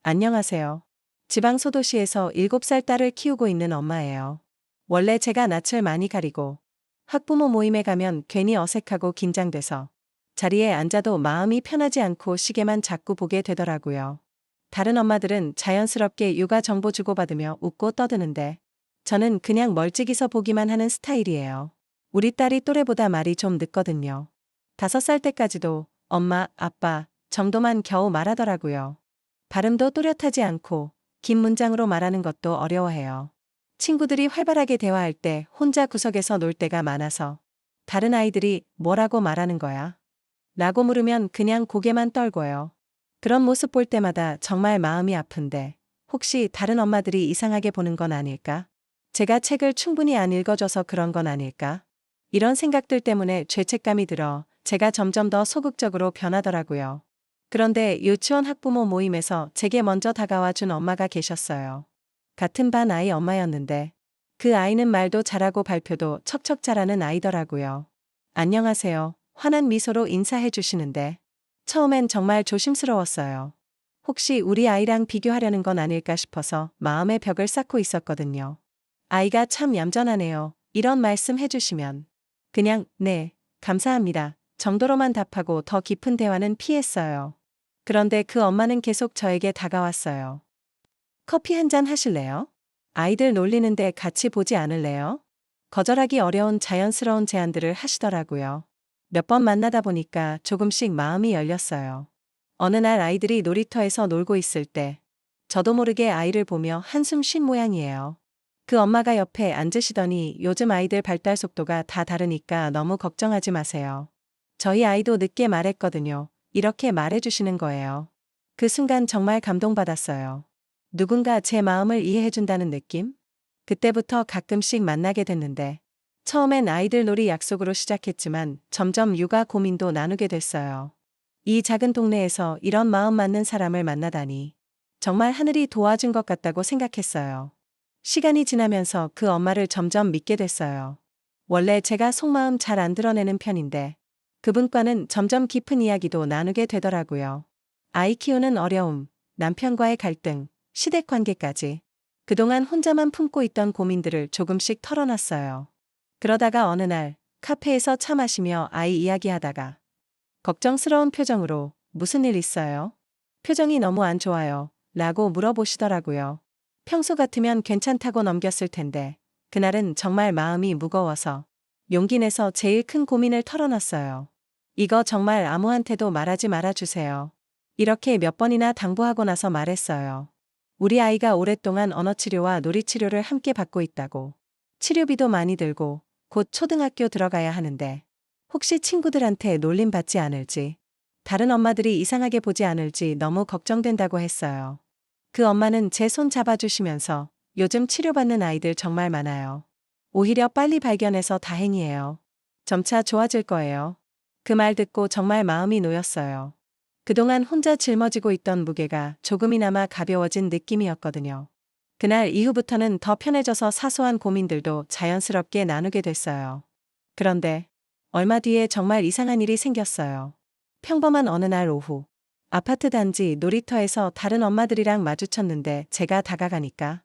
안녕하세요. 지방 소도시에서 7살 딸을 키우고 있는 엄마예요. 원래 제가 낯을 많이 가리고 학부모 모임에 가면 괜히 어색하고 긴장돼서 자리에 앉아도 마음이 편하지 않고 시계만 자꾸 보게 되더라고요. 다른 엄마들은 자연스럽게 육아 정보 주고받으며 웃고 떠드는데 저는 그냥 멀찍이서 보기만 하는 스타일이에요. 우리 딸이 또래보다 말이 좀 늦거든요. 5살 때까지도 엄마, 아빠 정도만 겨우 말하더라고요. 발음도 또렷하지 않고 긴 문장으로 말하는 것도 어려워해요. 친구들이 활발하게 대화할 때 혼자 구석에서 놀 때가 많아서 다른 아이들이 뭐라고 말하는 거야? 라고 물으면 그냥 고개만 떨고요. 그런 모습 볼 때마다 정말 마음이 아픈데 혹시 다른 엄마들이 이상하게 보는 건 아닐까? 제가 책을 충분히 안 읽어줘서 그런 건 아닐까? 이런 생각들 때문에 죄책감이 들어 제가 점점 더 소극적으로 변하더라고요. 그런데 유치원 학부모 모임에서 제게 먼저 다가와 준 엄마가 계셨어요. 같은 반 아이 엄마였는데 그 아이는 말도 잘하고 발표도 척척 잘하는 아이더라고요. 안녕하세요. 환한 미소로 인사해 주시는데 처음엔 정말 조심스러웠어요. 혹시 우리 아이랑 비교하려는 건 아닐까 싶어서 마음의 벽을 쌓고 있었거든요. 아이가 참 얌전하네요. 이런 말씀 해주시면 그냥 네, 감사합니다 정도로만 답하고 더 깊은 대화는 피했어요. 그런데 그 엄마는 계속 저에게 다가왔어요. 커피 한 잔 하실래요? 아이들 놀리는데 같이 보지 않을래요? 거절하기 어려운 자연스러운 제안들을 하시더라고요. 몇 번 만나다 보니까 조금씩 마음이 열렸어요. 어느 날 아이들이 놀이터에서 놀고 있을 때 저도 모르게 아이를 보며 한숨 쉰 모양이에요. 그 엄마가 옆에 앉으시더니 요즘 아이들 발달 속도가 다 다르니까 너무 걱정하지 마세요. 저희 아이도 늦게 말했거든요. 이렇게 말해주시는 거예요. 그 순간 정말 감동받았어요. 누군가 제 마음을 이해해준다는 느낌? 그때부터 가끔씩 만나게 됐는데, 처음엔 아이들 놀이 약속으로 시작했지만 점점 육아 고민도 나누게 됐어요. 이 작은 동네에서 이런 마음 맞는 사람을 만나다니, 정말 하늘이 도와준 것 같다고 생각했어요. 시간이 지나면서 그 엄마를 점점 믿게 됐어요. 원래 제가 속마음 잘 안 드러내는 편인데, 그분과는 점점 깊은 이야기도 나누게 되더라고요. 아이 키우는 어려움, 남편과의 갈등, 시댁 관계까지 그동안 혼자만 품고 있던 고민들을 조금씩 털어놨어요. 그러다가 어느 날 카페에서 차 마시며 아이 이야기하다가 걱정스러운 표정으로 무슨 일 있어요? 표정이 너무 안 좋아요. 라고 물어보시더라고요. 평소 같으면 괜찮다고 넘겼을 텐데 그날은 정말 마음이 무거워서 용기 내서 제일 큰 고민을 털어놨어요. 이거 정말 아무한테도 말하지 말아주세요. 이렇게 몇 번이나 당부하고 나서 말했어요. 우리 아이가 오랫동안 언어치료와 놀이치료를 함께 받고 있다고. 치료비도 많이 들고 곧 초등학교 들어가야 하는데 혹시 친구들한테 놀림받지 않을지, 다른 엄마들이 이상하게 보지 않을지 너무 걱정된다고 했어요. 그 엄마는 제 손 잡아주시면서 요즘 치료받는 아이들 정말 많아요. 오히려 빨리 발견해서 다행이에요. 점차 좋아질 거예요. 그 말 듣고 정말 마음이 놓였어요. 그동안 혼자 짊어지고 있던 무게가 조금이나마 가벼워진 느낌이었거든요. 그날 이후부터는 더 편해져서 사소한 고민들도 자연스럽게 나누게 됐어요. 그런데 얼마 뒤에 정말 이상한 일이 생겼어요. 평범한 어느 날 오후, 아파트 단지 놀이터에서 다른 엄마들이랑 마주쳤는데 제가 다가가니까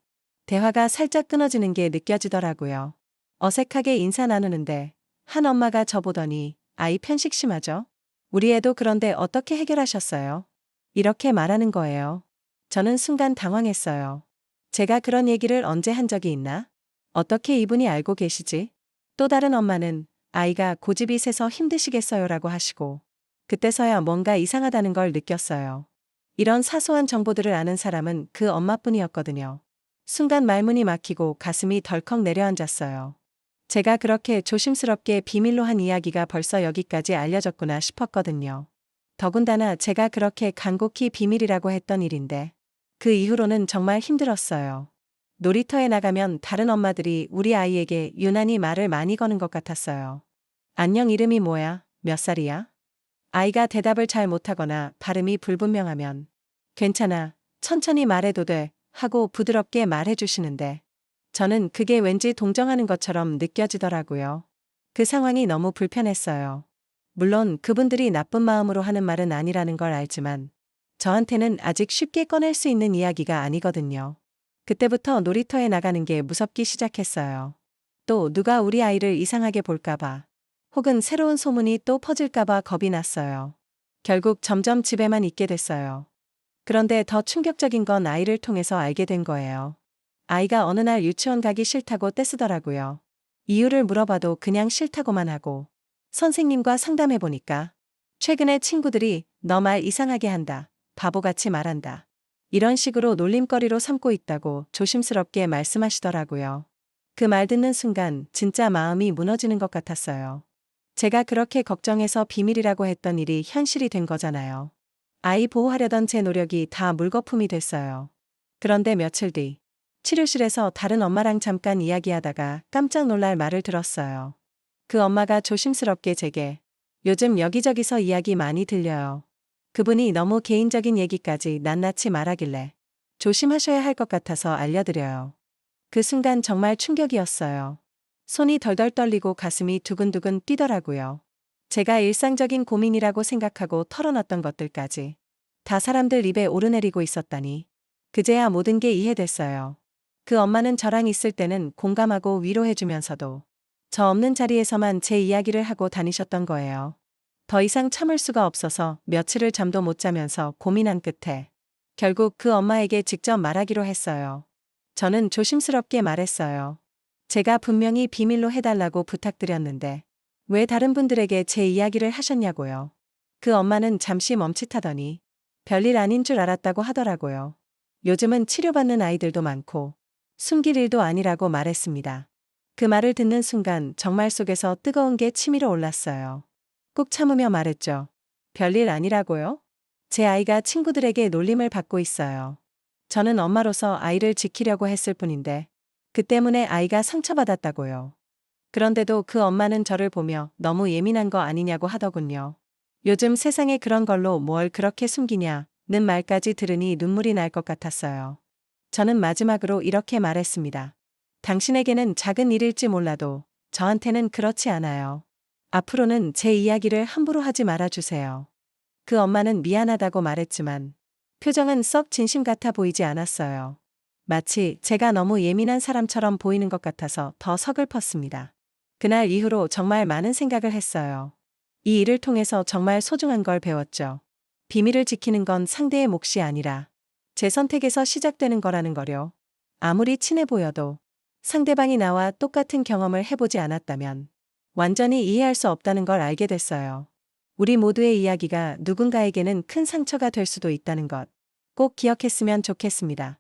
대화가 살짝 끊어지는 게 느껴지더라고요. 어색하게 인사 나누는데 한 엄마가 저보더니 아이 편식 심하죠? 우리 애도 그런데 어떻게 해결하셨어요? 이렇게 말하는 거예요. 저는 순간 당황했어요. 제가 그런 얘기를 언제 한 적이 있나? 어떻게 이분이 알고 계시지? 또 다른 엄마는 아이가 고집이 세서 힘드시겠어요라고 하시고 그때서야 뭔가 이상하다는 걸 느꼈어요. 이런 사소한 정보들을 아는 사람은 그 엄마뿐이었거든요. 순간 말문이 막히고 가슴이 덜컥 내려앉았어요. 제가 그렇게 조심스럽게 비밀로 한 이야기가 벌써 여기까지 알려졌구나 싶었거든요. 더군다나 제가 그렇게 간곡히 비밀이라고 했던 일인데 그 이후로는 정말 힘들었어요. 놀이터에 나가면 다른 엄마들이 우리 아이에게 유난히 말을 많이 거는 것 같았어요. 안녕 이름이 뭐야? 몇 살이야? 아이가 대답을 잘 못하거나 발음이 불분명하면 괜찮아, 천천히 말해도 돼 하고 부드럽게 말해주시는데 저는 그게 왠지 동정하는 것처럼 느껴지더라고요. 그 상황이 너무 불편했어요. 물론 그분들이 나쁜 마음으로 하는 말은 아니라는 걸 알지만 저한테는 아직 쉽게 꺼낼 수 있는 이야기가 아니거든요. 그때부터 놀이터에 나가는 게 무섭기 시작했어요. 또 누가 우리 아이를 이상하게 볼까봐, 혹은 새로운 소문이 또 퍼질까봐 겁이 났어요. 결국 점점 집에만 있게 됐어요. 그런데 더 충격적인 건 아이를 통해서 알게 된 거예요. 아이가 어느 날 유치원 가기 싫다고 떼쓰더라고요. 이유를 물어봐도 그냥 싫다고만 하고, 선생님과 상담해보니까 최근에 친구들이 너 말 이상하게 한다, 바보같이 말한다, 이런 식으로 놀림거리로 삼고 있다고 조심스럽게 말씀하시더라고요. 그 말 듣는 순간 진짜 마음이 무너지는 것 같았어요. 제가 그렇게 걱정해서 비밀이라고 했던 일이 현실이 된 거잖아요. 아이 보호하려던 제 노력이 다 물거품이 됐어요. 그런데 며칠 뒤, 치료실에서 다른 엄마랑 잠깐 이야기하다가 깜짝 놀랄 말을 들었어요. 그 엄마가 조심스럽게 제게 요즘 여기저기서 이야기 많이 들려요. 그분이 너무 개인적인 얘기까지 낱낱이 말하길래 조심하셔야 할 것 같아서 알려드려요. 그 순간 정말 충격이었어요. 손이 덜덜 떨리고 가슴이 두근두근 뛰더라고요. 제가 일상적인 고민이라고 생각하고 털어놨던 것들까지 다 사람들 입에 오르내리고 있었다니. 그제야 모든 게 이해됐어요. 그 엄마는 저랑 있을 때는 공감하고 위로해주면서도 저 없는 자리에서만 제 이야기를 하고 다니셨던 거예요. 더 이상 참을 수가 없어서 며칠을 잠도 못 자면서 고민한 끝에 결국 그 엄마에게 직접 말하기로 했어요. 저는 조심스럽게 말했어요. 제가 분명히 비밀로 해달라고 부탁드렸는데 왜 다른 분들에게 제 이야기를 하셨냐고요. 그 엄마는 잠시 멈칫하더니 별일 아닌 줄 알았다고 하더라고요. 요즘은 치료받는 아이들도 많고 숨길 일도 아니라고 말했습니다. 그 말을 듣는 순간 정말 속에서 뜨거운 게 치밀어 올랐어요. 꾹 참으며 말했죠. 별일 아니라고요? 제 아이가 친구들에게 놀림을 받고 있어요. 저는 엄마로서 아이를 지키려고 했을 뿐인데 그 때문에 아이가 상처받았다고요. 그런데도 그 엄마는 저를 보며 너무 예민한 거 아니냐고 하더군요. 요즘 세상에 그런 걸로 뭘 그렇게 숨기냐는 말까지 들으니 눈물이 날 것 같았어요. 저는 마지막으로 이렇게 말했습니다. 당신에게는 작은 일일지 몰라도 저한테는 그렇지 않아요. 앞으로는 제 이야기를 함부로 하지 말아주세요. 그 엄마는 미안하다고 말했지만 표정은 썩 진심 같아 보이지 않았어요. 마치 제가 너무 예민한 사람처럼 보이는 것 같아서 더 서글펐습니다. 그날 이후로 정말 많은 생각을 했어요. 이 일을 통해서 정말 소중한 걸 배웠죠. 비밀을 지키는 건 상대의 몫이 아니라 제 선택에서 시작되는 거라는 거요. 아무리 친해 보여도 상대방이 나와 똑같은 경험을 해보지 않았다면 완전히 이해할 수 없다는 걸 알게 됐어요. 우리 모두의 이야기가 누군가에게는 큰 상처가 될 수도 있다는 것 꼭 기억했으면 좋겠습니다.